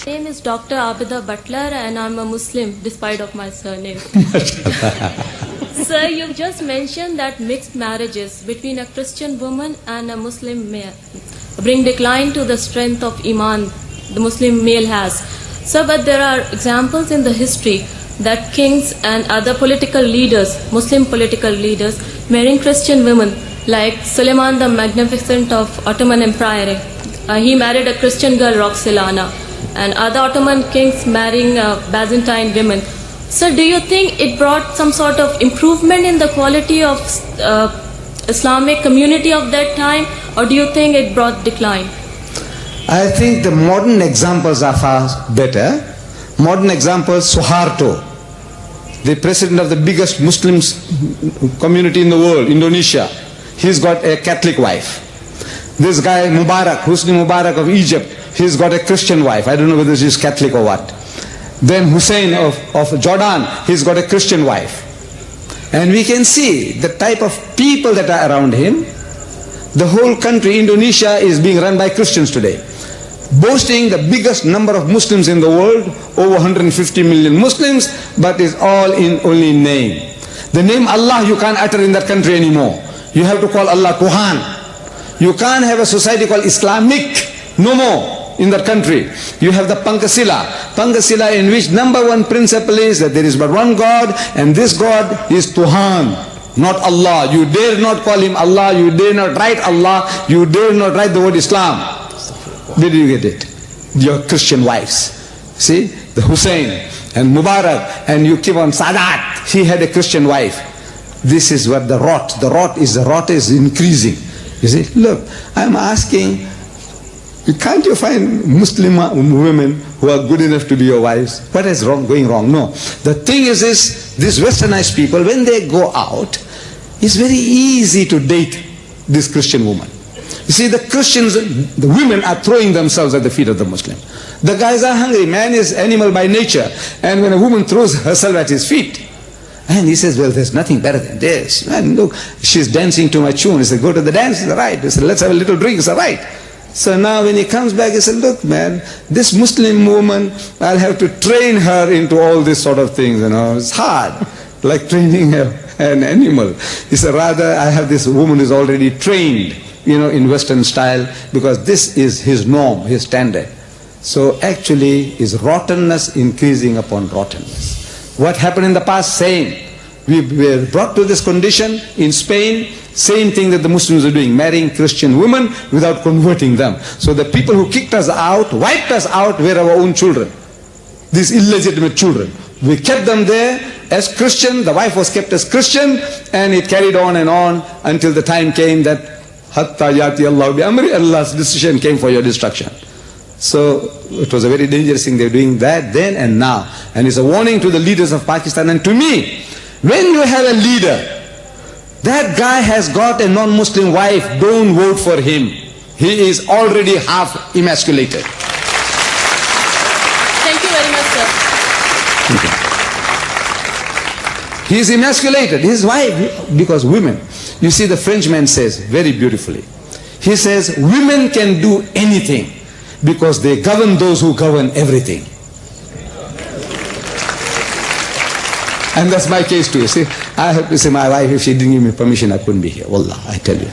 My name is Dr. Abida Butler and I'm a Muslim despite of my surname. Sir, you've just mentioned that mixed marriages between a Christian woman and a Muslim male bring decline to the strength of Iman the Muslim male has. Sir, but there are examples in the history that kings and other political leaders, Muslim political leaders, marrying Christian women like Suleiman the Magnificent of Ottoman Empire. He married a Christian girl, Roxelana, and other Ottoman kings marrying Byzantine women. Sir, do you think it brought some sort of improvement in the quality of Islamic community of that time, or do you think it brought decline? I think the modern examples are far better. Modern examples, Suharto, the president of the biggest Muslim community in the world, Indonesia. He's got a Catholic wife. This guy Mubarak, Hosni Mubarak of Egypt, he's got a Christian wife. I don't know whether she's Catholic or what. Then Hussein of Jordan, he's got a Christian wife. And we can see the type of people that are around him. The whole country, Indonesia, is being run by Christians today, boasting the biggest number of Muslims in the world, over 150 million Muslims, but is all in only name. The name Allah you can't utter in that country anymore. You have to call Allah Tuhan. You can't have a society called Islamic, no more in that country. You have the Pancasila in which number one principle is that there is but one God, and this God is Tuhan, not Allah. You dare not call him Allah, you dare not write Allah, you dare not write the word Islam. Where do you get it? Your Christian wives. See, the Hussein and Mubarak, and you keep on Sadat, he had a Christian wife. This is what the rot is increasing. You see, look, I'm asking, can't you find Muslim women who are good enough to be your wives? What is going wrong? No. The thing is this, these westernized people, when they go out, it's very easy to date this Christian woman. You see, the Christians, the women are throwing themselves at the feet of the Muslim. The guys are hungry. Man is animal by nature. And when a woman throws herself at his feet, and he says, well, there's nothing better than this. And look, she's dancing to my tune. He said, go to the dance, it's all right. He said, let's have a little drink, it's all right. So now when he comes back, he said, look, man, this Muslim woman, I'll have to train her into all these sort of things, you know. It's hard, like training an animal. He said, rather, I have this woman who's already trained, you know, in Western style, because this is his norm, his standard. So actually, is rottenness increasing upon rottenness. What happened in the past? Same. We were brought to this condition in Spain, same thing that the Muslims are doing, marrying Christian women without converting them. So the people who kicked us out, wiped us out, were our own children, these illegitimate children. We kept them there as Christian, the wife was kept as Christian, and it carried on and on until the time came that Hatta Yati Allah bi Amri, Allah's decision came for your destruction. So it was a very dangerous thing. They were doing that then and now. And it's a warning to the leaders of Pakistan and to me. When you have a leader, that guy has got a non-Muslim wife, don't vote for him. He is already half emasculated. Thank you very much, sir. He is emasculated. His wife, because women. You see, the Frenchman says very beautifully. He says, women can do anything because they govern those who govern everything. And that's my case too. See, I have to say, my wife, if she didn't give me permission, I couldn't be here. Wallah, I tell you.